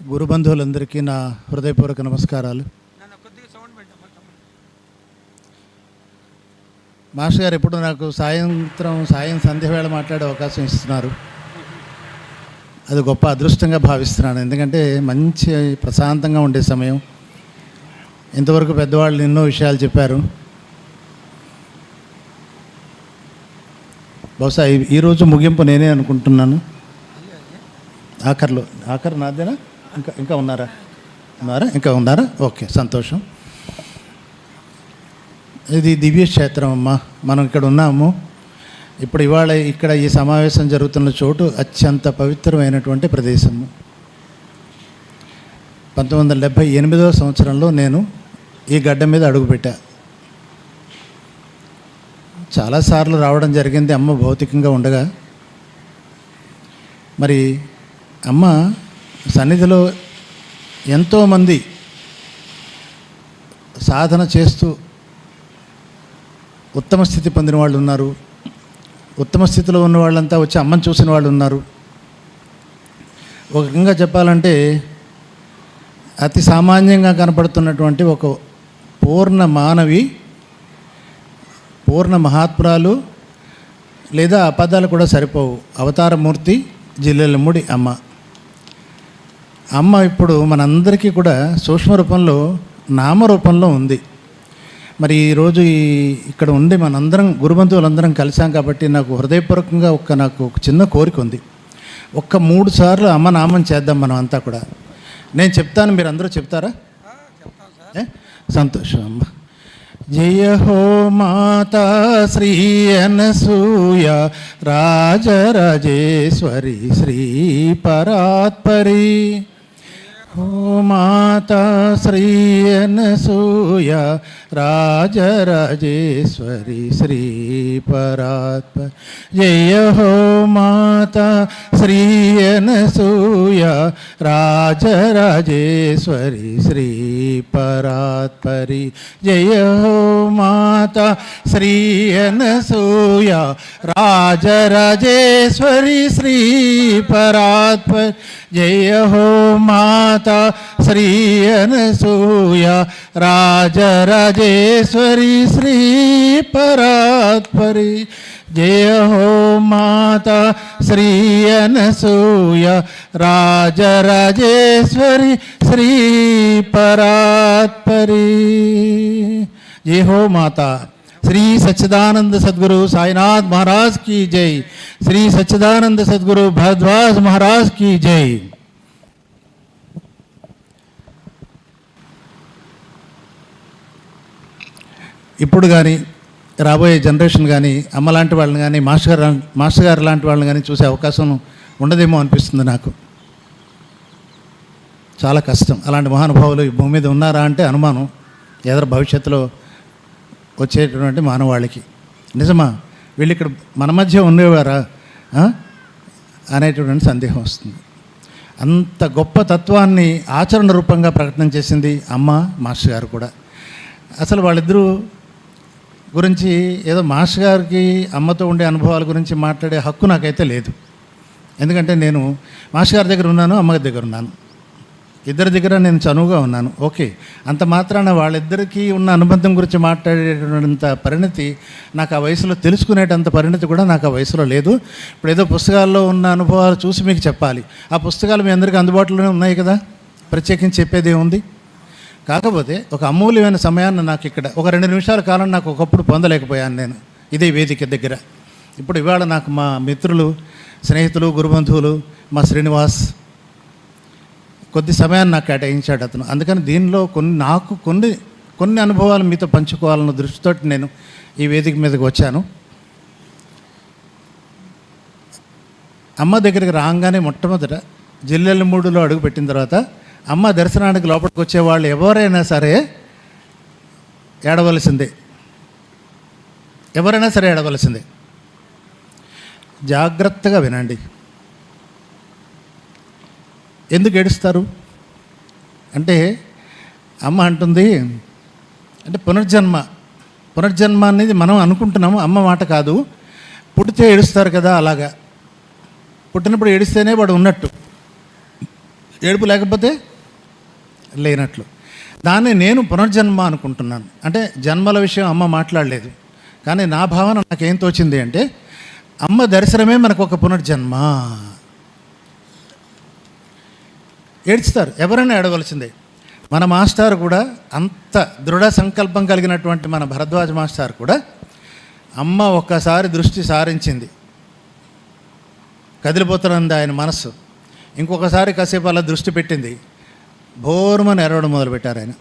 గురు బంధువులందరికీ నా హృదయపూర్వక నమస్కారాలు. మాస్టర్ గారు ఎప్పుడు నాకు సాయం సంధ్య వేళ మాట్లాడే అవకాశం ఇస్తున్నారు. అది గొప్ప అదృష్టంగా భావిస్తున్నాను. ఎందుకంటే మంచి ప్రశాంతంగా ఉండే సమయం. ఇంతవరకు పెద్దవాళ్ళు ఎన్నో విషయాలు చెప్పారు. బహుశా ఈరోజు ముగింపు నేనే అనుకుంటున్నాను. ఆఖరు నాదేనా? ఇంకా ఉన్నారా? ఇంకా ఉన్నారా? ఓకే, సంతోషం. ఇది దివ్యక్షేత్రం అమ్మా. మనం ఇక్కడ ఉన్నాము. ఇప్పుడు ఇవాళ ఇక్కడ ఈ సమావేశం జరుగుతున్న చోటు అత్యంత పవిత్రమైనటువంటి ప్రదేశము. 1978వ సంవత్సరంలో నేను ఈ గడ్డ మీద అడుగుపెట్టా. చాలాసార్లు రావడం జరిగింది అమ్మ భౌతికంగా ఉండగా. మరి అమ్మ సన్నిధిలో ఎంతోమంది సాధన చేస్తూ ఉత్తమ స్థితి పొందిన వాళ్ళు ఉన్నారు. ఉత్తమ స్థితిలో ఉన్న వాళ్ళంతా వచ్చి అమ్మని చూసిన వాళ్ళు ఉన్నారు. ఒక రకంగా చెప్పాలంటే అతి సామాన్యంగా కనపడుతున్నటువంటి ఒక పూర్ణ మానవి, పూర్ణ మహాత్మురాలు, లేదా అపదాలు కూడా సరిపోవు అవతారమూర్తి జిల్లెలమ్ముడి అమ్మ. అమ్మ ఇప్పుడు మనందరికీ కూడా సూక్ష్మ రూపంలో, నామరూపంలో ఉంది. మరి ఈరోజు ఇక్కడ ఉండి మనందరం గురుబంధువులందరం కలిసాం కాబట్టి నాకు హృదయపూర్వకంగా నాకు ఒక చిన్న కోరిక ఉంది. 3 సార్లు అమ్మ నామం చేద్దాం మనం అంతా కూడా. నేను చెప్తాను, మీరు అందరూ చెప్తారా? సంతోషం అమ్మ. జయ హో మాతా శ్రీ అనసూయ రాజరాజేశ్వరి శ్రీ పరాత్పరి. హో మాతా శ్రీ అనసూయ రాజరాజేశ్వరి శ్రీ పరాత్పరి. జయ హో మాతా శ్రీ అనసూయ రాజరాజేశ్వరి శ్రీ పరాత్పరి. జయ హో మాతా శ్రీ అనసూయ రాజరాజేశ్వరి శ్రీ పరాత్పరి. జయ హో మాతా శ్రీ అనసూయ రాజరాజేశ్వరి శ్రీ పరాత్పరి. జయ హో మాతా శ్రీ అనసూయ రాజరాజేశ్వరి శ్రీ పరాత్పరి. జయ హో మాతా. శ్రీ సచ్చిదానంద సద్గురు సాయినాథ్ महाराज की जय. శ్రీ సచ్చిదానంద సద్గురు భరద్వాజ్ महाराज की जय. ఇప్పుడు కానీ రాబోయే జనరేషన్ కానీ అమ్మ లాంటి వాళ్ళని కానీ మాస్టర్ గారు లాంటి వాళ్ళని కానీ చూసే అవకాశం ఉండదేమో అనిపిస్తుంది నాకు. చాలా కష్టం. అలాంటి మహానుభావులు ఈ భూమి మీద ఉన్నారా అంటే అనుమానం. ఎదురు భవిష్యత్తులో వచ్చేటటువంటి మానవాళికి నిజమా వీళ్ళు ఇక్కడ మన మధ్య ఉండేవారా అనేటటువంటి సందేహం వస్తుంది. అంత గొప్ప తత్వాన్ని ఆచరణ రూపంగా ప్రకటన చేసింది అమ్మ, మాస్టర్ గారు కూడా. అసలు వాళ్ళిద్దరూ గురించి ఏదో మాస్టర్ గారికి అమ్మతో ఉండే అనుభవాల గురించి మాట్లాడే హక్కు నాకైతే లేదు. ఎందుకంటే నేను మాస్టర్ గారి దగ్గర ఉన్నాను, అమ్మగారి దగ్గర ఉన్నాను. ఇద్దరి దగ్గర నేను చనువుగా ఉన్నాను. ఓకే, అంత మాత్రాన వాళ్ళిద్దరికీ ఉన్న అనుబంధం గురించి మాట్లాడేటంత పరిణతి నాకు ఆ వయసులో, తెలుసుకునేటంత పరిణతి కూడా నాకు ఆ వయసులో లేదు. ఇప్పుడు ఏదో పుస్తకాల్లో ఉన్న అనుభవాలు చూసి మీకు చెప్పాలి. ఆ పుస్తకాలు మీ అందరికీ అందుబాటులోనే ఉన్నాయి కదా, ప్రత్యేకించి చెప్పేది ఉంది. కాకపోతే ఒక అమూల్యమైన సమయాన్ని నాకు ఇక్కడ ఒక 2 నిమిషాల కాలం నాకు ఒకప్పుడు పొందలేకపోయాను నేను ఇదే వేదిక దగ్గర. ఇప్పుడు ఇవాళ నాకు మా మిత్రులు, స్నేహితులు, గురుబంధువులు, మా శ్రీనివాస్ కొద్ది సమయాన్ని నాకు కేటాయించాడు అతను. అందుకని దీనిలో కొన్ని అనుభవాలు మీతో పంచుకోవాలన్న దృష్టితో నేను ఈ వేదిక మీదకి వచ్చాను. అమ్మ దగ్గరికి రాగానే మొట్టమొదట జిల్లెలమూడిలో అడుగు పెట్టిన తర్వాత అమ్మ దర్శనానికి లోపలికి వచ్చేవాళ్ళు ఎవరైనా సరే ఏడవలసిందే. ఎవరైనా సరే ఏడవలసిందే. జాగ్రత్తగా వినండి. ఎందుకు ఏడుస్తారు అంటే అమ్మ అంటుంది అంటే పునర్జన్మ అనేది మనం అనుకుంటున్నాము, అమ్మ మాట కాదు. పుట్టితే ఏడుస్తారు కదా, అలాగా పుట్టినప్పుడు ఏడిస్తేనే వాడు ఉన్నట్టు. ఏడుపు లేకపోతే లేనట్లు. దాన్ని నేను పునర్జన్మ అనుకుంటున్నాను. అంటే జన్మల విషయం అమ్మ మాట్లాడలేదు, కానీ నా భావన నాకేం తోచింది అంటే అమ్మ దర్శనమే మనకు ఒక పునర్జన్మ. ఏడ్చుతారు, ఎవరైనా ఏడవలసిందే. మన మాస్టర్ కూడా అంత దృఢ సంకల్పం కలిగినటువంటి మన భరద్వాజ మాస్టర్ కూడా అమ్మ ఒక్కసారి దృష్టి సారించింది, కదిలిపోతున్నది ఆయన మనస్సు. ఇంకొకసారి కాసేపు అలా దృష్టి పెట్టింది, బోర్మని ఎరవడం మొదలుపెట్టారు ఆయన.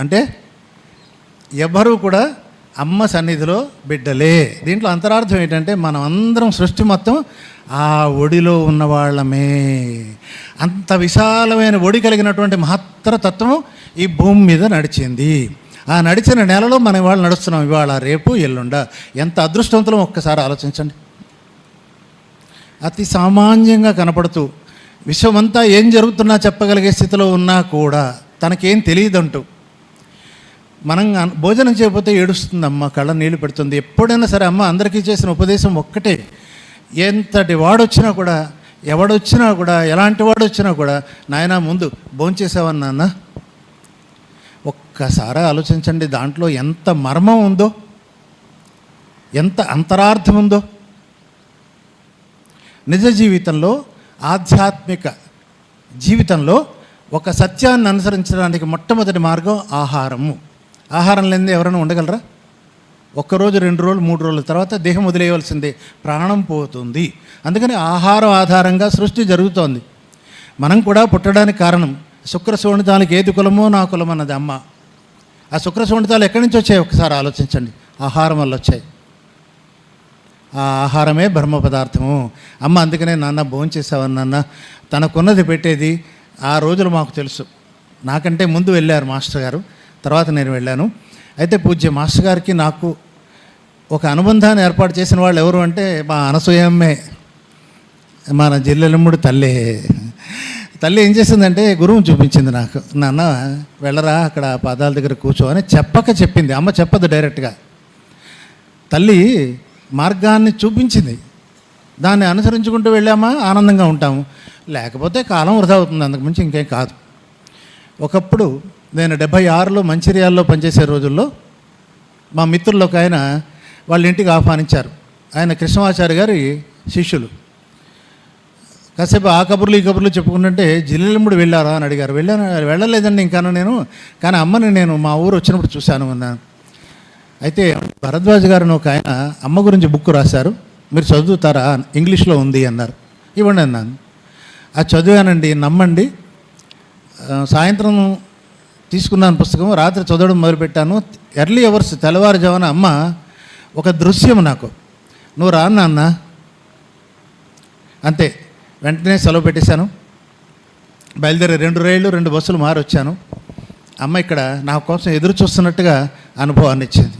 అంటే ఎవ్వరూ కూడా అమ్మ సన్నిధిలో బిడ్డలే. దీంట్లో అంతరార్థం ఏంటంటే మనం అందరం సృష్టి మొత్తం ఆ ఒడిలో ఉన్నవాళ్ళమే. అంత విశాలమైన ఒడి కలిగినటువంటి మహత్తర తత్వం ఈ భూమి మీద నడిచింది. ఆ నడిచిన నెలలో మనం ఇవాళ నడుస్తున్నాం, ఇవాళ రేపు ఎల్లుండ. ఎంత అదృష్టవంతులం ఒక్కసారి ఆలోచించండి. అతి సామాన్యంగా కనపడుతూ విశ్వమంతా ఏం జరుగుతున్నా చెప్పగలిగే స్థితిలో ఉన్నా కూడా తనకేం తెలియదంటూ మనం భోజనం చేయకపోతే ఏడుస్తుంది అమ్మ, కళ్ళ నీళ్ళు పెడుతుంది. ఎప్పుడైనా సరే అమ్మ అందరికీ చేసిన ఉపదేశం ఒక్కటే, ఎంతటి వాడొచ్చినా కూడా, ఎవడొచ్చినా కూడా, ఎలాంటి వాడు వచ్చినా కూడా, నాయన ముందు భోంచేసావని నాన్న. ఒక్కసారి ఆలోచించండి, దాంట్లో ఎంత మర్మం ఉందో, ఎంత అంతరార్థం ఉందో. నిజ జీవితంలో, ఆధ్యాత్మిక జీవితంలో ఒక సత్యాన్ని అనుసరించడానికి మొట్టమొదటి మార్గం ఆహారము. ఆహారం లేనిదే ఎవరైనా ఉండగలరా? ఒక్కరోజు, 2 రోజులు, 3 రోజుల తర్వాత దేహం వదిలేయవలసిందే, ప్రాణం పోతుంది. అందుకని ఆహారం ఆధారంగా సృష్టి జరుగుతోంది. మనం కూడా పుట్టడానికి కారణం శుక్ర శోణితాలకు ఏది కులమో నా కులం అన్నది అమ్మ. ఆ శుక్ర శోణితాలు ఎక్కడి నుంచి వచ్చాయి ఒకసారి ఆలోచించండి. ఆహారం వల్ల వచ్చాయి. ఆ ఆహారమే బ్రహ్మ పదార్థము. అమ్మ అందుకనే నాన్న భోంచేసావని నాన్న తనకున్నది పెట్టేది. ఆ రోజులు మాకు తెలుసు. నాకంటే ముందు వెళ్ళారు మాస్టర్ గారు, తర్వాత నేను వెళ్ళాను. అయితే పూజ్య మాస్టర్ గారికి నాకు ఒక అనుబంధాన్ని ఏర్పాటు చేసిన వాళ్ళు ఎవరు అంటే మా అనసూయమ్మే, మన జిల్లెలమ్ముడు తల్లి. తల్లి ఏం చేసిందంటే గురువుని చూపించింది నాకు. నాన్న వెళ్ళరా అక్కడ పాదాల దగ్గర కూర్చో అని చెప్పింది. అమ్మ చెప్పదు డైరెక్ట్గా, తల్లి మార్గాన్ని చూపించింది. దాన్ని అనుసరించుకుంటూ వెళ్ళామా ఆనందంగా ఉంటాము, లేకపోతే కాలం వృధా అవుతుంది, అంతకుమించి ఇంకేం కాదు. ఒకప్పుడు నేను 76లో మంచిర్యాలలో పనిచేసే రోజుల్లో మా మిత్రులు ఒక ఆయన వాళ్ళ ఇంటికి ఆహ్వానించారు. ఆయన కృష్ణమాచారి గారి శిష్యులు. కాసేపు ఆ కబుర్లు ఈ కబుర్లు చెప్పుకుంటుంటే జిల్లెలమ్ముడు వెళ్ళారా అని అడిగారు. వెళ్ళలేదండి ఇంకాను నేను, కానీ అమ్మని నేను మా ఊరు వచ్చినప్పుడు చూశాను అన్నాను. అయితే భరద్వాజ్ గారిని ఒక ఆయన అమ్మ గురించి బుక్ రాశారు, మీరు చదువుతారా, ఇంగ్లీష్లో ఉంది అన్నారు. ఇవ్వండి అన్నాను. అది చదివానండి, నమ్మండి. సాయంత్రం తీసుకున్నాను పుస్తకం, రాత్రి చదవడం మొదలుపెట్టాను. ఎర్లీ అవర్స్, తెల్లవారుజామున అమ్మ ఒక దృశ్యం నాకు, నువ్వు రా నాన్న అంతే. వెంటనే సెలవు పెట్టేశాను, బయలుదేరి 2 రైళ్ళు 2 బస్సులు మారి వచ్చాను. అమ్మ ఇక్కడ నా కోసం ఎదురు చూస్తున్నట్టుగా అనుభవాన్ని ఇచ్చింది.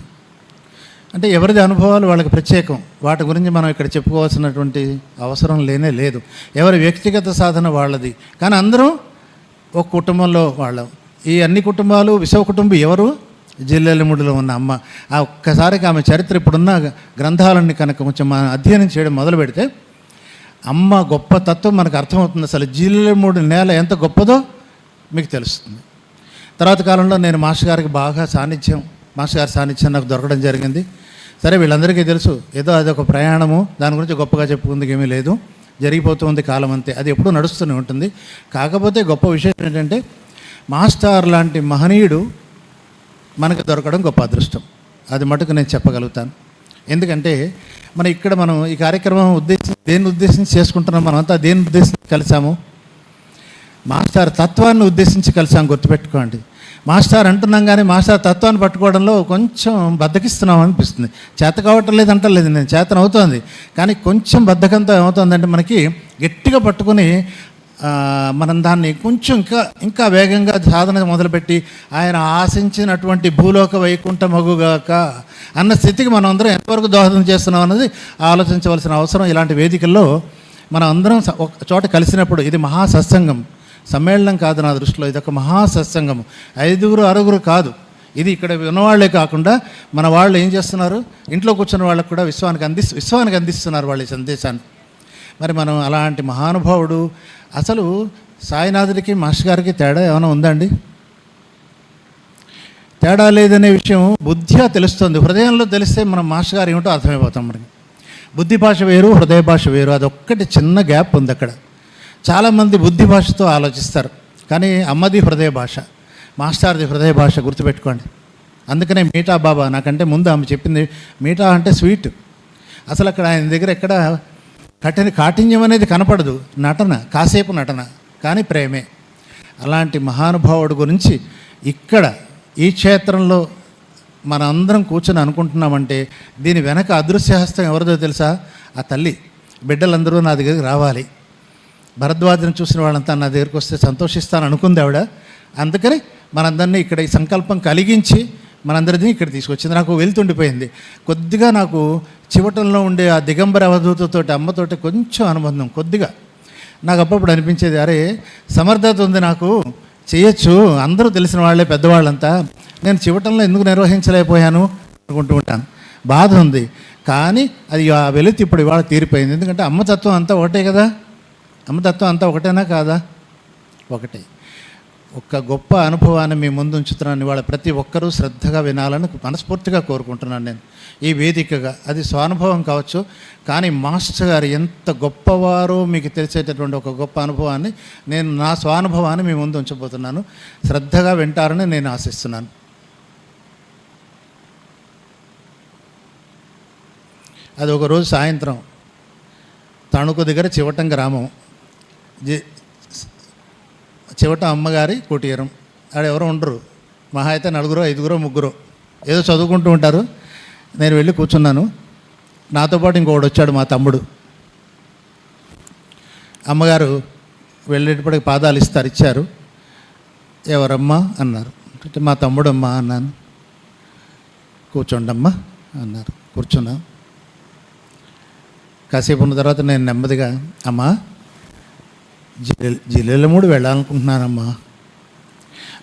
అంటే ఎవరిది అనుభవాలు వాళ్ళకి ప్రత్యేకం, వాటి గురించి మనం ఇక్కడ చెప్పుకోవాల్సినటువంటి అవసరం లేనే లేదు. ఎవరి వ్యక్తిగత సాధన వాళ్ళది. కానీ అందరం ఒక కుటుంబంలో వాళ్ళం. ఈ అన్ని కుటుంబాలు విశ్వ కుటుంబం ఎవరు? జిల్లెలమ్ముడిలో ఉన్న అమ్మ. ఆ ఒక్కసారికి ఆమె చరిత్ర ఇప్పుడున్న గ్రంథాలన్నీ కనుక కొంచెం మనం అధ్యయనం చేయడం మొదలు పెడితే అమ్మ గొప్ప తత్వం మనకు అర్థమవుతుంది. అసలు జిల్లెలమ్ముడి నేల ఎంత గొప్పదో మీకు తెలుస్తుంది. తర్వాత కాలంలో నేను మాస్టర్ గారికి బాగా మాస్టర్ గారి సాన్నిధ్యం నాకు దొరకడం జరిగింది. సరే వీళ్ళందరికీ తెలుసు, ఏదో అదొక ప్రయాణము, దాని గురించి గొప్పగా చెప్పుకుందుకు ఏమీ లేదు, జరిగిపోతుంది కాలం అంతే, అది ఎప్పుడూ నడుస్తూనే ఉంటుంది. కాకపోతే గొప్ప విషయం ఏంటంటే మాస్టర్ లాంటి మహనీయుడు మనకు దొరకడం గొప్ప అదృష్టం. అది మటుకు నేను చెప్పగలుగుతాను. ఎందుకంటే మనం ఈ కార్యక్రమం దేన్ని ఉద్దేశించి చేసుకుంటున్నాం, మనం అంతా దేన్ని ఉద్దేశించి కలిసాము? మాస్టర్ తత్వాన్ని ఉద్దేశించి కలిసాం, గుర్తుపెట్టుకోండి. మాస్టర్ అంటున్నాం కానీ మాస్టర్ తత్వాన్ని పట్టుకోవడంలో కొంచెం బద్దకిస్తున్నాం అనిపిస్తుంది. చేత కావటం లేదంటలేదు, నేను చేతన అవుతోంది, కానీ కొంచెం బద్ధకంతో ఏమవుతుందంటే మనకి గట్టిగా పట్టుకొని మనం దాన్ని కొంచెం ఇంకా వేగంగా సాధన మొదలుపెట్టి ఆయన ఆశించినటువంటి భూలోక వైకుంఠ మగుగాక అన్న స్థితికి మనం అందరం ఎంతవరకు దోహదం చేస్తున్నాం అన్నది ఆలోచించవలసిన అవసరం. ఇలాంటి వేదికల్లో మనం అందరం ఒక చోట కలిసినప్పుడు ఇది మహాసత్సంగం, సమ్మేళనం కాదు నా దృష్టిలో, ఇది ఒక మహాసత్సంగం. 5-6 కాదు, ఇది ఇక్కడ ఉన్నవాళ్లే కాకుండా మన వాళ్ళు ఏం చేస్తున్నారు, ఇంట్లో కూర్చున్న వాళ్ళకు కూడా విశ్వానికి అందిస్తున్నారు వాళ్ళు ఈ సందేశాన్ని. మరి మనం అలాంటి మహానుభావుడు, అసలు సాయినాథుడికి మాస్టర్ గారికి తేడా ఏమైనా ఉందండి? తేడా లేదనే విషయం బుద్ధిగా తెలుస్తుంది. హృదయంలో తెలిస్తే మనం మాస్టర్ గారు ఏమిటో అర్థమైపోతాం. మనకి బుద్ధి భాష వేరు, హృదయ భాష వేరు. అదొక్కటి చిన్న గ్యాప్ ఉంది అక్కడ. చాలామంది బుద్ధి భాషతో ఆలోచిస్తారు, కానీ అమ్మది హృదయ భాష, మాస్టర్ది హృదయ భాష, గుర్తుపెట్టుకోండి. అందుకనే మీఠా బాబా, నాకంటే ముందు ఆమె చెప్పింది మీఠా అంటే స్వీట్. అసలు అక్కడ ఆయన దగ్గర ఎక్కడ కాఠిన్యం అనేది కనపడదు. నటన, కాసేపు నటన, కానీ ప్రేమే. అలాంటి మహానుభావుడు గురించి ఇక్కడ ఈ క్షేత్రంలో మన అందరం కూర్చొని అనుకుంటున్నామంటే దీని వెనక అదృశ్యహస్తం ఎవరిదో తెలుసా? ఆ తల్లి. బిడ్డలందరూ నా దగ్గరికి రావాలి, భరద్వాజను చూసిన వాళ్ళంతా నా దగ్గరికి వస్తే సంతోషిస్తాను అనుకుంది ఆవిడ. అందుకని మనందరినీ ఇక్కడ ఈ సంకల్పం కలిగించి మనందరినీ ఇక్కడ తీసుకొచ్చింది. నాకు వెళ్తుండిపోయింది కొద్దిగా. నాకు చివటంలో ఉండే ఆ దిగంబర అవధూతతోటి, అమ్మతోటి కొంచెం అనుబంధం కొద్దిగా నాకు అప్పుడప్పుడు అనిపించేది, అరే సమర్థత ఉంది నాకు, చేయొచ్చు, అందరూ తెలిసిన వాళ్ళే పెద్దవాళ్ళంతా, నేను చివటంలో ఎందుకు నిర్వహించలేకపోయాను అనుకుంటూ ఉంటాను. బాధ ఉంది, కానీ అది ఆ వెలితి ఇప్పుడు ఇవాళ తీరిపోయింది. ఎందుకంటే అమ్మతత్వం అంతా ఒకటే కదా. అమ్మతత్వం అంతా ఒకటేనా కాదా? ఒకటే. ఒక గొప్ప అనుభవాన్ని మీ ముందు ఉంచుతున్నాను. ఇవాళ ప్రతి ఒక్కరూ శ్రద్ధగా వినాలని మనస్ఫూర్తిగా కోరుకుంటున్నాను నేను ఈ వేదికగా. అది స్వానుభవం కావచ్చు, కానీ మాస్టర్ గారు ఎంత గొప్పవారో మీకు తెలిసేటటువంటి ఒక గొప్ప అనుభవాన్ని నేను, నా స్వానుభవాన్ని మీ ముందు ఉంచబోతున్నాను. శ్రద్ధగా వింటారని నేను ఆశిస్తున్నాను. అది ఒకరోజు సాయంత్రం తణుకు దగ్గర చివటం గ్రామం, చివట అమ్మగారి కుటీరం. ఆడెవరో ఉండరు, మహా అయితే 4, 5, 3 ఏదో చదువుకుంటూ ఉంటారు. నేను వెళ్ళి కూర్చున్నాను. నాతో పాటు ఇంకొకడు వచ్చాడు, మా తమ్ముడు. అమ్మగారు వెళ్ళేటప్పటికి పాదాలు ఇచ్చారు. ఎవరమ్మా అన్నారు. అంటే మా తమ్ముడమ్మా అన్నాను. కూర్చోండమ్మా అన్నారు. కూర్చున్నాను. కాసేపు ఉన్న తర్వాత నేను నెమ్మదిగా, అమ్మా జిల్లెలమూడి వెళ్ళాలనుకుంటున్నానమ్మా.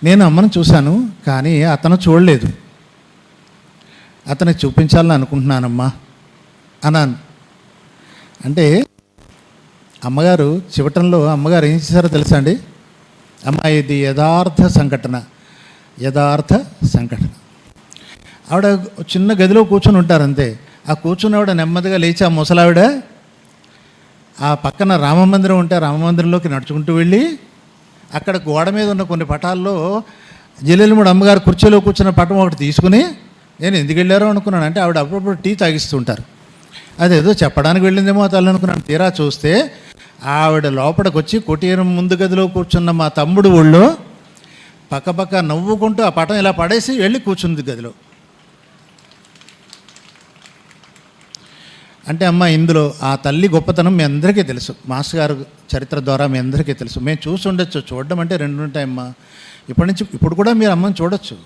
నేను అమ్మను చూశాను, కానీ అతను చూడలేదు, అతనికి చూపించాలని అనుకుంటున్నానమ్మా అన్నాను. అంటే అమ్మగారు చివటంలో అమ్మగారు ఏం చేశారో తెలుసా అండి? అమ్మ, ఇది యథార్థ సంఘటన. ఆవిడ చిన్న గదిలో కూర్చొని ఉంటారు అంతే. ఆ కూర్చుని ఆవిడ నెమ్మదిగా లేచి, ఆ ముసలావిడ ఆ పక్కన రామమందిరం ఉంటే రామమందిరంలోకి నడుచుకుంటూ వెళ్ళి అక్కడ గోడ మీద ఉన్న కొన్ని పటాల్లో జిల్లెలమూడి అమ్మగారు కుర్చీలో కూర్చున్న పటం ఒకటి తీసుకుని, నేను ఎందుకు వెళ్ళారో అనుకున్నాను. అంటే ఆవిడ అప్పుడప్పుడు టీ తాగిస్తూ ఉంటారు. అదేదో చెప్పడానికి వెళ్ళిందేమో తల్లి అనుకున్నాను. తీరా చూస్తే ఆవిడ లోపలికి వచ్చి కుటీరం ముందు గదిలో కూర్చున్న మా తమ్ముడు ఊళ్ళో పక్కపక్క నవ్వుకుంటూ ఆ పటం ఇలా పడేసి వెళ్ళి కూర్చుంది గదిలో. అంటే అమ్మ, ఇందులో ఆ తల్లి గొప్పతనం మీ అందరికీ తెలుసు. మాస్టర్ గారు చరిత్ర ద్వారా మీ అందరికీ తెలుసు. మేము చూసి ఉండొచ్చు, చూడడం అంటే 2 ఉంటాయమ్మా. ఇప్పుడు కూడా మీరు అమ్మని చూడొచ్చు.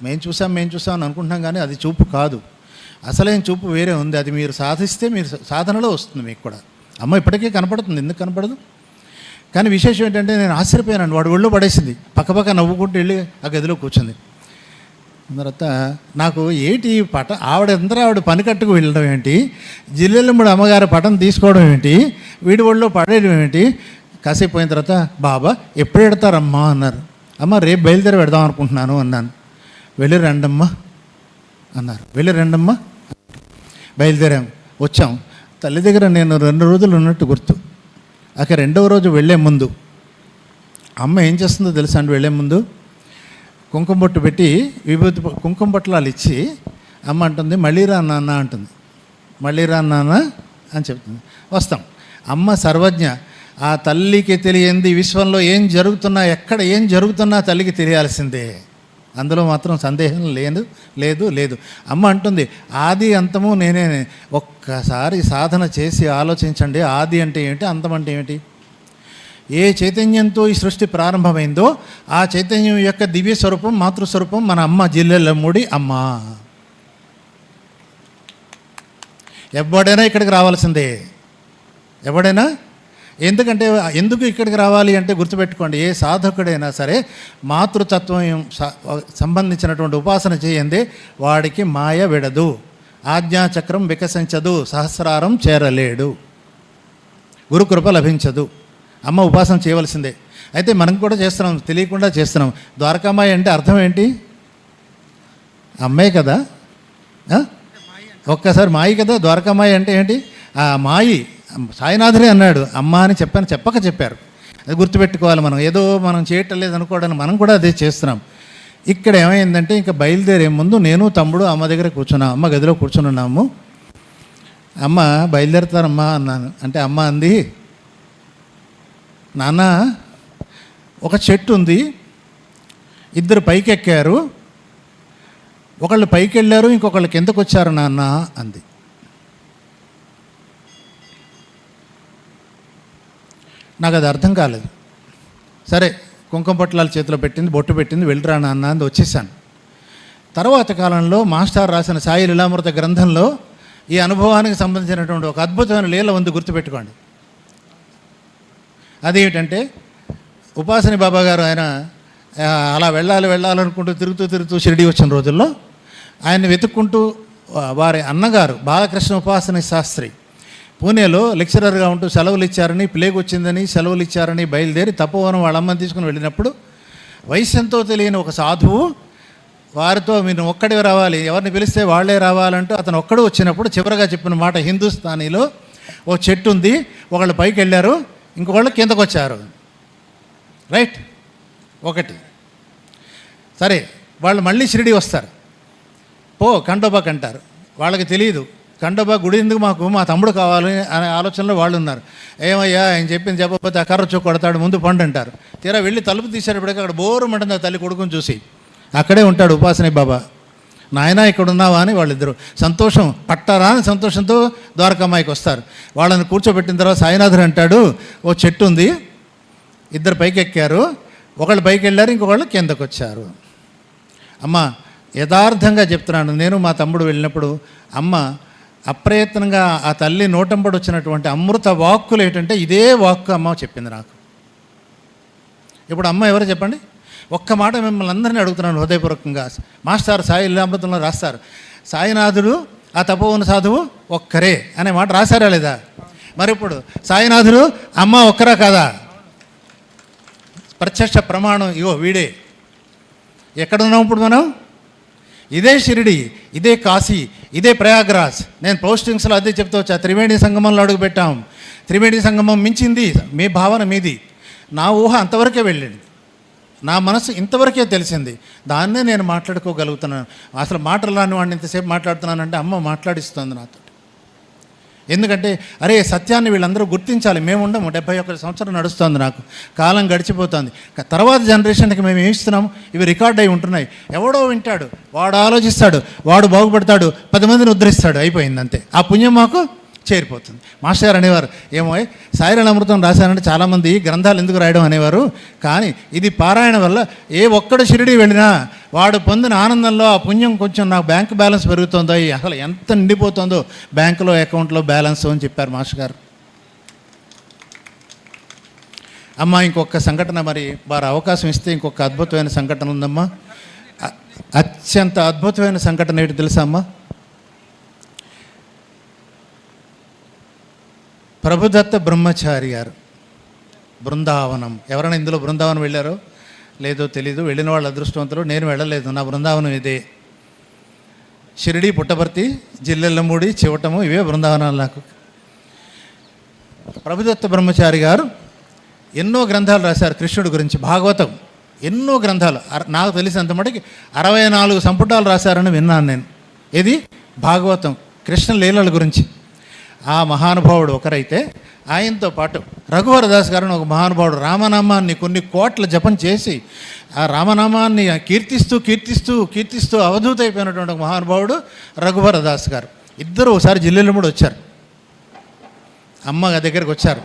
మేము చూసాం అని అనుకుంటున్నాం, కానీ అది చూపు కాదు. అసలైన చూపు వేరే ఉంది. అది మీరు సాధిస్తే మీరు సాధనలో వస్తుంది మీకు కూడా. అమ్మ ఇప్పటికే కనపడుతుంది, ఎందుకు కనపడదు? కానీ విశేషం ఏంటంటే నేను ఆశ్చర్యపోయానండి. వాడు ఒళ్ళో పడేసింది, పక్కపక్క నవ్వుకుంటూ వెళ్ళి ఆ గదిలో కూర్చుంది. తర్వాత నాకు ఏంటి ఆవిడ పని కట్టుకు వెళ్ళడం ఏంటి, జిల్లెలమూడి అమ్మగారి పటం తీసుకోవడం ఏంటి, వీడి ఒళ్ళో పడేయడం ఏంటి? కాసేపు పోయిన తర్వాత, బాబా ఎప్పుడు పెడతారమ్మా అన్నారు. అమ్మ, రేపు బయలుదేరి పెడదాం అనుకుంటున్నాను అన్నాను. వెళ్ళి రండమ్మా అన్నారు. వెళ్ళి రండమ్మా. బయలుదేరాం, వచ్చాం. తల్లి దగ్గర నేను 2 రోజులు ఉన్నట్టు గుర్తు. అక్కడ 2వ రోజు వెళ్ళే ముందు అమ్మ ఏం చేస్తుందో తెలుసా అండి? వెళ్ళే ముందు కుంకుమ బొట్టు పెట్టి విభూతి కుంకుమ బొట్టలాలు ఇచ్చి అమ్మ అంటుంది, మళ్ళీ రా నాన్న అంటుంది. మళ్ళీ రా నాన్న అని చెప్తుంది. వస్తాం. అమ్మ సర్వజ్ఞ. ఆ తల్లికి తెలియంది విశ్వంలో ఏం జరుగుతున్నా, ఎక్కడ ఏం జరుగుతున్నా తల్లికి తెలియాల్సిందే. అందులో మాత్రం సందేహం లేదు. అమ్మ అంటుంది, ఆది అంతము నేనే. ఒక్కసారి సాధన చేసి ఆలోచించండి, ఆది అంటే ఏమిటి, అంతం అంటే ఏమిటి? ఏ చైతన్యంతో ఈ సృష్టి ప్రారంభమైందో ఆ చైతన్యం యొక్క దివ్య స్వరూపం, మాతృస్వరూపం మన అమ్మ జిల్లెలమూడి అమ్మ. ఎవడైనా ఇక్కడికి రావాల్సిందే, ఎవడైనా. ఎందుకు ఇక్కడికి రావాలి అంటే గుర్తుపెట్టుకోండి, ఏ సాధకుడైనా సరే మాతృతత్వం సంబంధించినటువంటి ఉపాసన చేయందే వాడికి మాయ విడదు, ఆజ్ఞాచక్రం వికసించదు, సహస్రారం చేరలేడు. గురుకృప లభించదు. అమ్మ ఉపాసన చేయవలసిందే. అయితే మనం కూడా చేస్తున్నాం, తెలియకుండా చేస్తున్నాం. ద్వారకామాయి అంటే అర్థం ఏంటి? అమ్మే కదా. ఒక్కసారి మాయి కదా. ద్వారకామాయి అంటే ఏంటి? ఆ మాయి సాయినాథుడే అన్నాడు. అమ్మ అని చెప్పారు. అది గుర్తుపెట్టుకోవాలి. మనం ఏదో మనం చేయటం లేదు అనుకోవడానికి మనం కూడా అదే చేస్తున్నాం. ఇక్కడ ఏమైందంటే ఇంకా బయలుదేరే ముందు నేను తమ్ముడు అమ్మ దగ్గర కూర్చున్నాం. అమ్మ గదిలో కూర్చుని ఉన్నాము. అమ్మ బయలుదేరుతారమ్మా అన్నాను. అంటే అమ్మ అంది, నాన్న ఒక చెట్టు ఉంది, ఇద్దరు పైకి ఎక్కారు, ఒకళ్ళు పైకి వెళ్ళారు, ఇంకొకళ్ళు కిందకు వచ్చారు నాన్న అంది. నాకు అది అర్థం కాలేదు. సరే, కుంకుమ పొట్లాలు చేతిలో పెట్టింది, బొట్టు పెట్టింది, వెళ్ళిరా నాన్న అంది. వచ్చేసాను. తర్వాత కాలంలో మాస్టర్ రాసిన సాయి లీలామృత గ్రంథంలో ఈ అనుభవానికి సంబంధించినటువంటి ఒక అద్భుతమైన లీల ఉంది, గుర్తుపెట్టుకోండి. అదేమిటంటే, ఉపాసని బాబా గారు ఆయన అలా వెళ్ళాలనుకుంటూ తిరుగుతూ షిరిడి వచ్చిన రోజుల్లో ఆయన్ని వెతుక్కుంటూ వారి అన్నగారు బాలకృష్ణ ఉపాసని శాస్త్రి పూణేలో లెక్చరర్గా ఉంటూ సెలవులు ఇచ్చారని, ప్లేగ్ వచ్చిందని సెలవులు ఇచ్చారని బయలుదేరి తపోవనం వాళ్ళ అమ్మని తీసుకుని వెళ్ళినప్పుడు వయస్సెంతో తెలియని ఒక సాధువు వారితో మీరు ఒక్కడివి రావాలి, ఎవరిని పిలిస్తే వాళ్ళే రావాలంటూ అతను ఒక్కడు వచ్చినప్పుడు చివరగా చెప్పిన మాట హిందుస్థానీలో, ఓ చెట్టు ఉంది, ఒకళ్ళు పైకి వెళ్ళారు, ఇంకొకళ్ళు కిందకు వచ్చారు. రైట్, ఒకటి. సరే, వాళ్ళు మళ్ళీ షిరిడి వస్తారు. ఖండోబాకి అంటారు. వాళ్ళకి తెలియదు ఖండోబా గుడి ఎందుకు, మాకు మా తమ్ముడు కావాలి అనే ఆలోచనలో వాళ్ళు ఉన్నారు. ఏమయ్యా ఆయన చెప్పింది చెప్పకపోతే ఆ కర్ర చొక్కు కొడతాడు, ముందు పండు అంటారు. తీరా వెళ్ళి తలుపు తీసేటప్పటికీ అక్కడ బోరుమంటుంది ఆ తల్లి కొడుకుని చూసి. అక్కడే ఉంటాడు ఉపాసని బాబా. నాయన ఇక్కడ ఉన్నావా అని వాళ్ళిద్దరు సంతోషం పట్టారా అని సంతోషంతో ద్వారకామాయికి వస్తారు. వాళ్ళని కూర్చోబెట్టిన తర్వాత సాయినాథుడు అంటాడు, ఓ చెట్టు ఉంది, ఇద్దరు పైకి ఎక్కారు, ఒకళ్ళు పైకి వెళ్ళారు, ఇంకొకళ్ళు కిందకు వచ్చారు. అమ్మ యథార్థంగా చెప్తున్నాను, నేను మా తమ్ముడు వెళ్ళినప్పుడు అమ్మ అప్రయత్నంగా ఆ తల్లి నోటంబడి వచ్చినటువంటి అమృత వాక్కులు ఏంటంటే ఇదే వాక్కు అమ్మ చెప్పింది నాకు. ఇప్పుడు అమ్మ ఎవరు చెప్పండి? ఒక్క మాట మిమ్మల్ని అందరినీ అడుగుతున్నాను హృదయపూర్వకంగా. మాస్టర్ సాయి లీలామృతంలో రాస్తారు, సాయినాథుడు ఆ తపోవన సాధువు ఒక్కరే అనే మాట రాశారా లేదా? మరి ఇప్పుడు సాయినాథుడు అమ్మ ఒక్కరా కాదా? ప్రత్యక్ష ప్రమాణం ఇగో వీడే. ఎక్కడున్నాం ఇప్పుడు మనం? ఇదే షిరిడి, ఇదే కాశీ, ఇదే ప్రయాగ్రాజ్. నేను పోస్టింగ్స్లో అదే చెప్తూ వచ్చా. త్రివేణి సంగమంలో అడుగు పెట్టాం. త్రివేణి సంగమం మించింది మీ భావన మీది. నా ఊహ అంతవరకే వెళ్ళింది, నా మనసు ఇంతవరకే తెలిసింది. దాన్నే నేను మాట్లాడుకోగలుగుతున్నాను. అసలు మాటలు రాని వాడిని ఇంతసేపు మాట్లాడుతున్నానంటే అమ్మ మాట్లాడిస్తుంది నాతో. ఎందుకంటే అరే సత్యాన్ని వీళ్ళందరూ గుర్తించాలి. మేము ఉండము, 71 సంవత్సరం నడుస్తుంది, నాకు కాలం గడిచిపోతుంది. తర్వాత జనరేషన్కి మేము ఏమిస్తున్నాము? ఇవి రికార్డ్ అయి ఉంటున్నాయి. ఎవడో వింటాడు, వాడు ఆలోచిస్తాడు, వాడు బాగుపడతాడు, 10 మందిని ఉద్ధరిస్తాడు, అయిపోయింది అంతే. ఆ పుణ్యం మాకు చేరిపోతుంది. మాస్టర్ గారు అనేవారు, ఏమో సాయి లీలామృతం రాశారంటే చాలామంది గ్రంథాలు ఎందుకు రాయడం అనేవారు, కానీ ఇది పారాయణ వల్ల ఏ ఒక్కడు షిరిడి వెళ్ళినా వాడు పొందిన ఆనందంలో ఆ పుణ్యం కొంచెం నాకు బ్యాంక్ బ్యాలెన్స్ పెరుగుతుందో, అసలు ఎంత నిండిపోతుందో బ్యాంకులో అకౌంట్లో బ్యాలెన్స్ అని చెప్పారు మాస్టర్ గారు. అమ్మ ఇంకొక సంఘటన, మరి వారు అవకాశం ఇస్తే ఇంకొక అద్భుతమైన సంఘటన ఉందమ్మా. అత్యంత అద్భుతమైన సంఘటన ఏంటి తెలుసా అమ్మ? ప్రభుదత్త బ్రహ్మచారి గారు బృందావనం. ఎవరైనా ఇందులో బృందావనం వెళ్ళారో లేదో తెలీదు, వెళ్ళిన వాళ్ళు అదృష్టవంతులు. నేను వెళ్ళలేదు, నా బృందావనం ఇదే. షిరిడి, పుట్టపర్తి, జిల్లెల్లమూడి, చివటము, ఇవే బృందావనాలు నాకు. ప్రభుదత్త బ్రహ్మచారి గారు ఎన్నో గ్రంథాలు రాశారు కృష్ణుడి గురించి. భాగవతం ఎన్నో గ్రంథాలు, నాకు తెలిసినంత మటుకి 64 సంపుటాలు రాశారని విన్నాను నేను. ఇది భాగవతం కృష్ణ లీలల గురించి. ఆ మహానుభావుడు ఒకరైతే, ఆయనతో పాటు రఘువరదాస్ గారిని ఒక మహానుభావుడు రామనామాన్ని కొన్ని కోట్ల జపం చేసి ఆ రామనామాన్ని కీర్తిస్తూ అవధూత అయిపోయినటువంటి ఒక మహానుభావుడు రఘువరదాస్ గారు. ఇద్దరు ఒకసారి జిల్లెలమూడి వచ్చారు, అమ్మ దగ్గరికి వచ్చారు.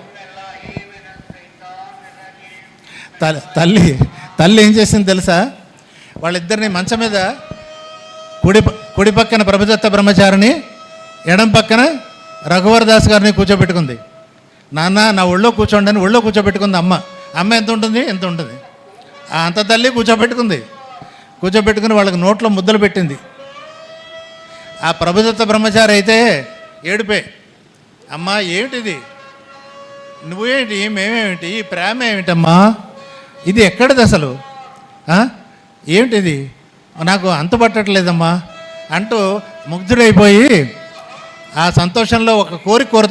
తల్లి ఏం చేసింది తెలుసా? వాళ్ళిద్దరిని మంచం మీద కుడి పక్కన ప్రభుదత్త బ్రహ్మచారిని, ఎడం పక్కన రఘువరదాస్ గారిని కూర్చోబెట్టుకుంది. నాన్న నా ఒళ్ళో కూర్చోండి అని ఒళ్ళో కూర్చోబెట్టుకుంది అమ్మ. అమ్మ ఎంత ఉంటుంది అంత తల్లి కూర్చోబెట్టుకుని వాళ్ళకి నోట్లో ముద్దలు పెట్టింది. ఆ ప్రభుదత్త బ్రహ్మచారి అయితే ఏడుపే, అమ్మ ఏమిటిది, నువ్వేంటి, మేమేమిటి, ఈ ప్రేమ ఏమిటమ్మా, ఇది ఎక్కడిది అసలు, ఏమిటిది, నాకు అంతుపట్టట్లేదమ్మా అంటూ ముగ్ధుడైపోయి ఆ సంతోషంలో ఒక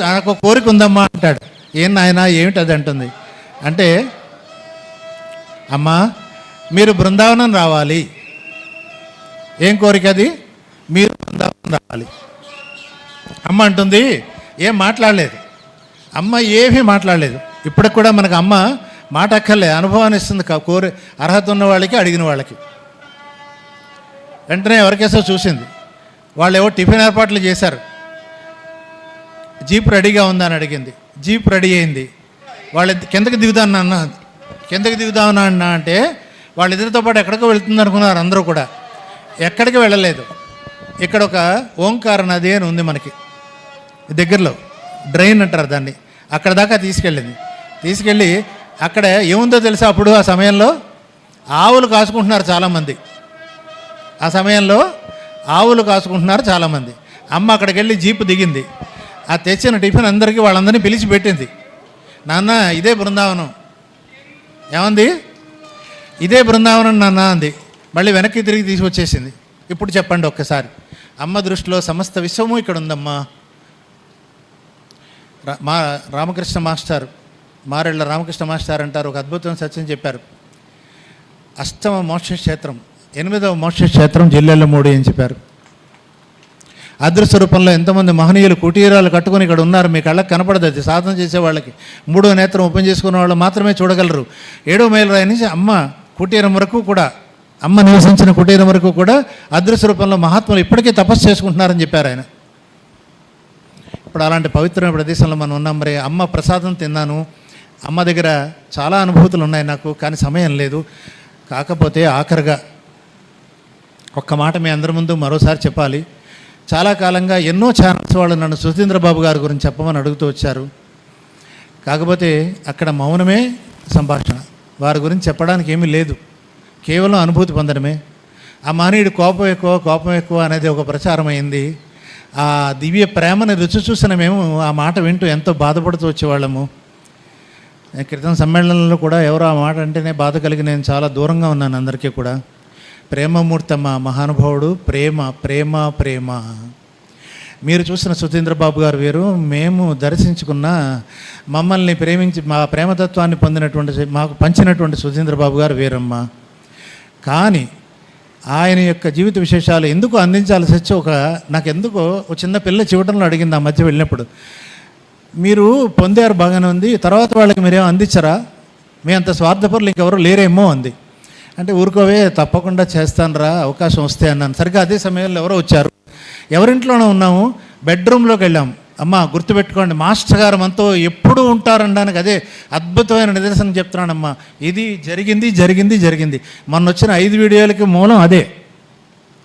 నాకు ఒక కోరిక ఉందమ్మా అంటాడు. ఏం నాయనా ఏమిటి అది అంటుంది. అంటే అమ్మా మీరు బృందావనం రావాలి. ఏం కోరిక అది, మీరు బృందావనం రావాలి. అమ్మ అంటుంది. ఏం మాట్లాడలేదు అమ్మ, ఏమీ మాట్లాడలేదు. ఇప్పటికి కూడా మనకు అమ్మ మాట అక్కర్లేదు, అనుభవాన్ని ఇస్తుంది అర్హత ఉన్న వాళ్ళకి, అడిగిన వాళ్ళకి. వెంటనే ఎవరికేసో చూసింది. వాళ్ళు ఏవో టిఫిన్ ఏర్పాట్లు చేశారు. జీప్ రెడీగా ఉందని అడిగింది. జీప్ రెడీ అయింది. వాళ్ళు కిందకి దిగుదామన్నా అంటే వాళ్ళిద్దరితో పాటు ఎక్కడికో వెళ్తుంది అనుకున్నారు అందరూ కూడా. ఎక్కడికి వెళ్ళలేదు. ఇక్కడ ఒక ఓంకార నది అని ఉంది మనకి దగ్గరలో, డ్రైన్ అంటారు దాన్ని. అక్కడ దాకా తీసుకెళ్ళి అక్కడ ఏముందో తెలుసా, అప్పుడు ఆ సమయంలో ఆవులు కాసుకుంటున్నారు చాలామంది. అమ్మ అక్కడికి వెళ్ళి జీపు దిగింది. ఆ తెచ్చిన టిఫిన్ అందరికీ వాళ్ళందరినీ పిలిచి పెట్టింది. నాన్న ఇదే బృందావనం. ఏమంది, ఇదే బృందావనం నాన్న అంది. మళ్ళీ వెనక్కి తిరిగి తీసుకొచ్చేసింది. ఇప్పుడు చెప్పండి ఒక్కసారి, అమ్మ దృష్టిలో సమస్త విశ్వము ఇక్కడ ఉందమ్మా. రామకృష్ణ మాస్టర్, మారెళ్ళ రామకృష్ణ మాస్టర్ అంటారు, ఒక అద్భుతమైన సత్యం చెప్పారు. అష్టమ మోక్షక్షేత్రం, 8వ మోక్షక్షేత్రం జిల్లాలో 3 అని చెప్పారు. అదృశ్య రూపంలో ఎంతమంది మహనీయులు కుటీరాలు కట్టుకుని ఇక్కడ ఉన్నారు. మీ కళ్ళకి కనపడదు. అది సాధన చేసే వాళ్ళకి, 3వ నేత్రం ఓపెన్ చేసుకున్న వాళ్ళు మాత్రమే చూడగలరు. 7వ మైలు రాయి నుంచి అమ్మ కుటీరం వరకు కూడా, అమ్మ నివసించిన కుటీరం వరకు కూడా అదృశ్య రూపంలో మహాత్ములు ఇప్పటికీ తపస్సు చేసుకుంటున్నారని చెప్పారు ఆయన. ఇప్పుడు అలాంటి పవిత్రమైన ప్రదేశంలో మనం ఉన్నాం. మరి అమ్మ ప్రసాదం తిన్నాను, అమ్మ దగ్గర చాలా అనుభూతులు ఉన్నాయి నాకు, కానీ సమయం లేదు. కాకపోతే ఆఖరిగా ఒక్క మాట మీ అందరి ముందు మరోసారి చెప్పాలి. చాలా కాలంగా ఎన్నో ఛానల్స్ వాళ్ళు నన్ను సుధీంద్రబాబు గారి గురించి చెప్పమని అడుగుతూ వచ్చారు. కాకపోతే అక్కడ మౌనమే సంభాషణ. వారి గురించి చెప్పడానికి ఏమీ లేదు, కేవలం అనుభూతి పొందడమే. ఆ మహనీయుడు కోపం ఎక్కువ అనేది ఒక ప్రచారం అయింది. ఆ దివ్య ప్రేమని రుచి చూసిన మేము ఆ మాట వింటూ ఎంతో బాధపడుతూ వచ్చేవాళ్ళము. క్రితం సమ్మేళనంలో కూడా ఎవరో ఆ మాట అంటేనే బాధ కలిగి నేను చాలా దూరంగా ఉన్నాను అందరికీ కూడా. ప్రేమమూర్తమ్మ మహానుభావుడు, ప్రేమ ప్రేమ ప్రేమ. మీరు చూసిన సుధీంద్రబాబు గారు వేరు, మేము దర్శించుకున్న, మమ్మల్ని ప్రేమించి మా ప్రేమతత్వాన్ని పొందినటువంటి, మాకు పంచినటువంటి సుధీంద్రబాబు గారు వేరమ్మ. కానీ ఆయన యొక్క జీవిత విశేషాలు ఎందుకు అందించాల్సి వచ్చి నాకు ఎందుకో ఒక చిన్న పిల్ల చివటంలో అడిగింది ఆ మధ్య వెళ్ళినప్పుడు, మీరు పొందారు బాగానే ఉంది, తర్వాత వాళ్ళకి మీరేమో అందించరా, మీ అంత స్వార్థపరులు ఇంకెవరు లేరేమో అంది. అంటే ఊరుకోవే, తప్పకుండా చేస్తాను అవకాశం వస్తే అన్నాను. సరిగ్గా అదే సమయంలో ఎవరో వచ్చారు. ఎవరింట్లోనే ఉన్నాము, బెడ్రూమ్లోకి వెళ్ళాము. అమ్మ గుర్తుపెట్టుకోండి, మాస్టర్ గారు మనతో ఎప్పుడూ ఉంటారనడానికి అదే అద్భుతమైన నిదర్శనం చెప్తున్నానమ్మా. ఇది జరిగింది. మొన్న వచ్చిన 5 వీడియోలకి మూలం అదే.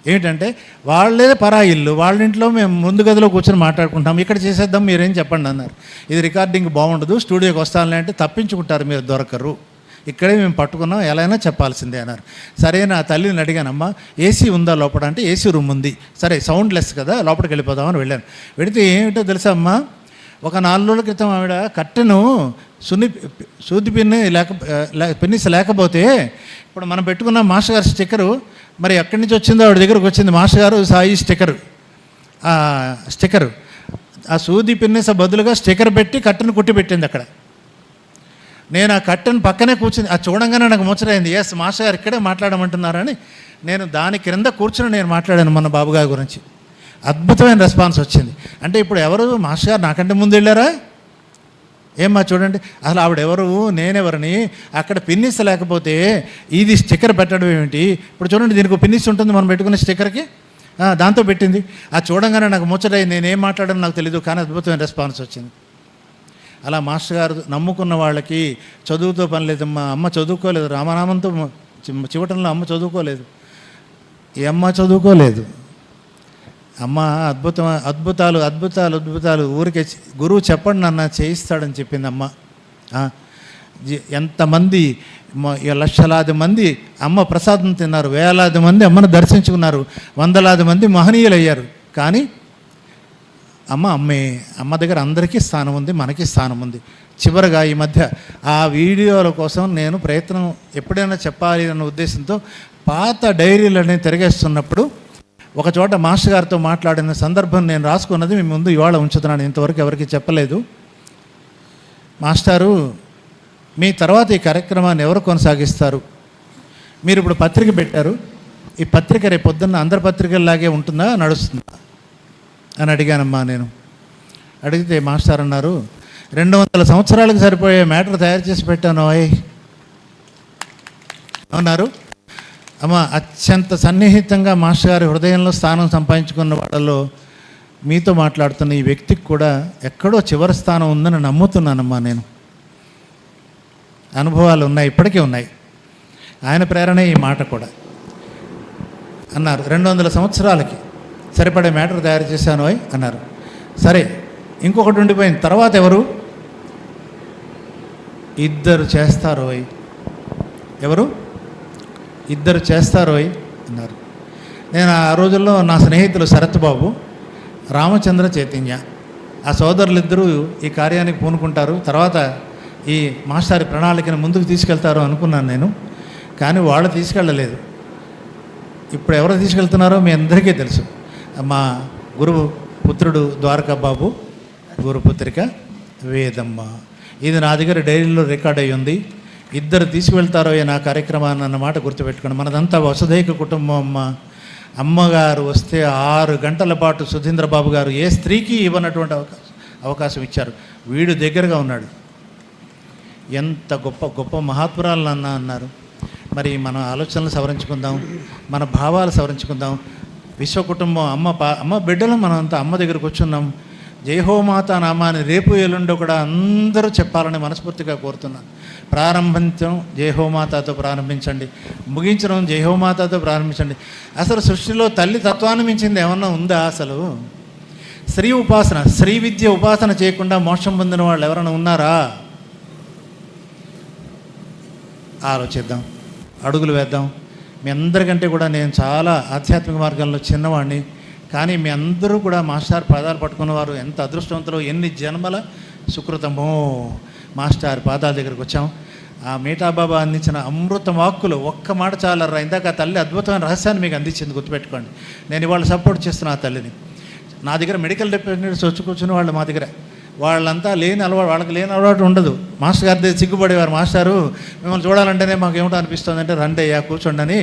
ఏమిటంటే వాళ్ళే పరాయి ఇల్లు, వాళ్ళ ఇంట్లో మేము ముందు గదిలో కూర్చొని మాట్లాడుకుంటాం, ఇక్కడ చేసేద్దాం మీరేం చెప్పండి అన్నారు. ఇది రికార్డింగ్ బాగుండదు, స్టూడియోకి వస్తానులే అంటే తప్పించుకుంటారు, మీరు దొరకరు, ఇక్కడే మేము పట్టుకున్నాం, ఎలా అయినా చెప్పాల్సిందే అన్నారు. సరే నా తల్లిని అడిగానమ్మా, ఏసీ ఉందా లోపల అంటే ఏసీ రూమ్ ఉంది. సరే సౌండ్ లెస్ కదా, లోపలికి వెళ్ళిపోదామని వెళ్ళాను. వెళితే ఏమిటో తెలుసా అమ్మా, ఒక 4 రోజుల క్రితం ఆవిడ కట్టెను సూది పిన్నిస్ లేకపోతే, ఇప్పుడు మనం పెట్టుకున్న మాస్టర్ గారి స్టిక్కరు మరి ఎక్కడి నుంచి వచ్చిందో ఆవిడ దగ్గరకు వచ్చింది. మాస్టర్ గారు సాయి స్టిక్కరు ఆ సూది పిన్నిస బదులుగా స్టిక్కర్ పెట్టి కట్టెను కుట్టి పెట్టింది అక్కడ. నేను ఆ కట్టెను పక్కనే కూర్చుని, అది చూడంగానే నాకు ముచ్చటైంది. ఎస్ మాస్టర్ గారు ఇక్కడే మాట్లాడమంటున్నారని నేను దాని క్రింద కూర్చుని నేను మాట్లాడాను మన బాబు గారి గురించి. అద్భుతమైన రెస్పాన్స్ వచ్చింది. అంటే ఇప్పుడు ఎవరు మాస్టర్ గారు నాకంటే ముందు వెళ్ళారా ఏమ్మా చూడండి, అసలు ఆవిడెవరు నేనెవరిని, అక్కడ పిన్నిస్ లేకపోతే ఇది స్టిక్కర్ పెట్టడం ఏమిటి, ఇప్పుడు చూడండి దీనికి ఒక పిన్నిస్ ఉంటుంది మనం పెట్టుకునే స్టిక్కర్కి, దాంతో పెట్టింది. అది చూడంగానే నాకు ముచ్చటై నేనేం మాట్లాడానో నాకు తెలీదు, కానీ అద్భుతమైన రెస్పాన్స్ వచ్చింది. అలా మాస్టర్ గారు నమ్ముకున్న వాళ్ళకి చదువుతో పని లేదమ్మా. అమ్మ చదువుకోలేదు, రామనామంతో చివటంలో అమ్మ చదువుకోలేదు, ఈ అమ్మ చదువుకోలేదు. అమ్మ అద్భుతాలు ఊరికే గురువు చెప్పండి నాన్న చేయిస్తాడని చెప్పింది అమ్మ. ఎంతమంది లక్షలాది మంది అమ్మ ప్రసాదం తిన్నారు, వేలాది మంది అమ్మను దర్శించుకున్నారు, వందలాది మంది మహనీయులు అయ్యారు. కానీ అమ్మే. అమ్మ దగ్గర అందరికీ స్థానం ఉంది, మనకి స్థానం ఉంది. చివరగా ఈ మధ్య ఆ వీడియోల కోసం నేను ప్రయత్నం ఎప్పుడైనా చెప్పాలి అన్న ఉద్దేశంతో పాత డైరీలని తిరిగేస్తున్నప్పుడు ఒక చోట మాస్టర్ గారితో మాట్లాడిన సందర్భం నేను రాసుకున్నది మీ ముందు ఇవాళ ఉంచుతున్నాను. ఇంతవరకు ఎవరికి చెప్పలేదు. మాస్టారు, మీ తర్వాత ఈ కార్యక్రమాన్ని ఎవరు కొనసాగిస్తారు? మీరు ఇప్పుడు పత్రిక పెట్టారు, ఈ పత్రిక రేపు పొద్దున్న అందరి పత్రికల్లాగే ఉంటుందా, నడుస్తుందా అని అడిగానమ్మా నేను. అడిగితే మాస్టర్ అన్నారు, 200 సంవత్సరాలకు సరిపోయే మ్యాటర్ తయారు చేసి పెట్టాను అన్నారు. అమ్మ, అత్యంత సన్నిహితంగా మాస్టర్ గారి హృదయంలో స్థానం సంపాదించుకున్న వాళ్ళలో మీతో మాట్లాడుతున్న ఈ వ్యక్తికి కూడా ఎక్కడో చివరి స్థానం ఉందని నమ్ముతున్నానమ్మా నేను. అనుభవాలు ఉన్నాయి, ఇప్పటికీ ఉన్నాయి. ఆయన ప్రేరణే ఈ మాట కూడా అన్నారు. 200 సంవత్సరాలకి సరిపడే మ్యాటర్ తయారు చేశాను అన్నారు. సరే, ఇంకొకటి ఉండిపోయింది. తర్వాత ఎవరు? ఇద్దరు చేస్తారు ఎవరు? ఇద్దరు చేస్తారు అన్నారు. నేను ఆ రోజుల్లో నా స్నేహితులు శరత్ బాబు, రామచంద్ర చైతన్య, ఆ సోదరులిద్దరూ ఈ కార్యానికి పూనుకుంటారు, తర్వాత ఈ మాస్టారి ప్రణాళికను ముందుకు తీసుకెళ్తారు అనుకున్నాను నేను. కానీ వాళ్ళు తీసుకెళ్ళలేదు. ఇప్పుడు ఎవరు తీసుకెళ్తున్నారో మీ అందరికీ తెలుసు. మా గురువు పుత్రుడు ద్వారకా బాబు, గురుపుత్రిక వేదమ్మ. ఇది నా దగ్గర డైరీలో రికార్డ్ అయ్యి ఉంది. ఇద్దరు తీసుకువెళ్తారో నా కార్యక్రమాన్ని అన్నమాట గుర్తుపెట్టుకోండి. మనదంతా వసుధైక కుటుంబం. అమ్మగారు వస్తే 6 గంటల పాటు సుధీంద్రబాబు గారు ఏ స్త్రీకి ఇవ్వనటువంటి అవకాశం ఇచ్చారు. వీడు దగ్గరగా ఉన్నాడు. ఎంత గొప్ప గొప్ప మహాత్మురాలు అన్నారు. మరి మన ఆలోచనలు సవరించుకుందాం, మన భావాలు సవరించుకుందాం. విశ్వ కుటుంబం అమ్మ బిడ్డలు మనంతా అమ్మ దగ్గరకు వచ్చున్నాం. జయహోమాత నామాన్ని రేపు ఎల్లుండో కూడా అందరూ చెప్పాలని మనస్ఫూర్తిగా కోరుతున్నాను. ప్రారంభించడం జయహోమాతతో ప్రారంభించండి, ముగించడం జయహోమాతతో ప్రారంభించండి. అసలు సృష్టిలో తల్లి తత్వాన్ని మించింది ఏమన్నా ఉందా? అసలు స్త్రీ ఉపాసన, స్త్రీ విద్య ఉపాసన చేయకుండా మోక్షం పొందిన వాళ్ళు ఎవరైనా ఉన్నారా? ఆలోచిద్దాం, అడుగులు వేద్దాం. మీ అందరికంటే కూడా నేను చాలా ఆధ్యాత్మిక మార్గంలో చిన్నవాడిని. కానీ మీ అందరూ కూడా మాస్టర్ పాదాలు పట్టుకున్నవారు. ఎంత అదృష్టవంతులు, ఎన్ని జన్మల సుకృతమో. మాస్టర్ పాదాల దగ్గరికి వచ్చాం. ఆ మీఠాబాబా అందించిన అమృత వాక్కులు ఒక్క మాట చాలరా. ఇందాక ఆ తల్లి అద్భుతమైన రహస్యాన్ని మీకు అందించింది, గుర్తుపెట్టుకోండి. నేను ఇవాళ సపోర్ట్ చేస్తున్నా ఆ తల్లిని. నా దగ్గర మెడికల్ డిపెండెంట్స్ వచ్చి కూర్చుని వాళ్ళు మా దగ్గర, వాళ్ళంతా వాళ్ళకి లేని అలవాటు ఉండదు. మాస్టర్ గారి దగ్గర సిగ్గుపడేవారు. మాస్టారు, మిమ్మల్ని చూడాలంటేనే మాకు ఏమిటో అనిపిస్తుంది అంటే, రండి అయ్యా కూర్చోండి అని.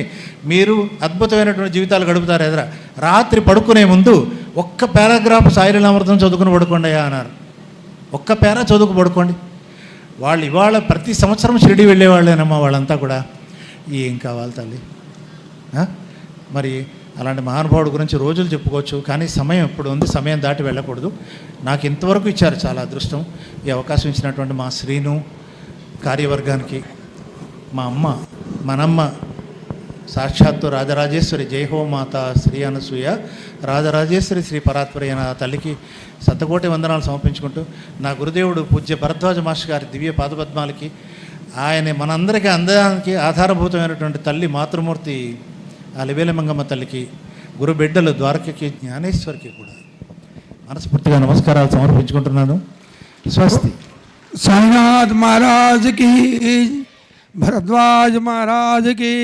మీరు అద్భుతమైనటువంటి జీవితాలు గడుపుతారు. ఎదుర రాత్రి పడుకునే ముందు ఒక్క పారాగ్రాఫ్ సాయిలీలామృతం చదువుకుని పడుకోండి అయ్యా అన్నారు. ఒక్క పేరా చదువుకు పడుకోండి. వాళ్ళు ఇవాళ ప్రతి సంవత్సరం షిరిడి వెళ్ళేవాళ్ళేనమ్మా వాళ్ళంతా కూడా. ఏం కావాలి తల్లి? మరి అలాంటి మహానుభావుడు గురించి రోజులు చెప్పుకోవచ్చు, కానీ సమయం ఇప్పుడు ఉంది, సమయం దాటి వెళ్ళకూడదు. నాకు ఇంతవరకు ఇచ్చారు, చాలా అదృష్టం. ఈ అవకాశం ఇచ్చినటువంటి మా శ్రీను కార్యవర్గానికి, మా అమ్మ, మనమ్మ సాక్షాత్తు రాజరాజేశ్వరి జయహోమాత శ్రీ అనసూయ రాజరాజేశ్వరి శ్రీ పరాత్పరి అయిన తల్లికి శతకోటి వందనాలు సమర్పించుకుంటూ, నా గురుదేవుడు పూజ్య భరద్వాజ మాస్టర్ గారి దివ్య పాదపద్మాలకి, ఆయన మనందరికీ అందడానికి ఆధారభూతమైనటువంటి తల్లి మాతృమూర్తి అలివేల మంగమ్మ తల్లికి, గురు బిడ్డలు ద్వారకకి, జ్ఞానేశ్వరికి కూడా మనస్ఫూర్తిగా నమస్కారాలు సమర్పించుకుంటున్నాను. స్వస్తి. సాయినాథ్ మహారాజ్ की, భరద్వాజ్ మహారాజ్ की.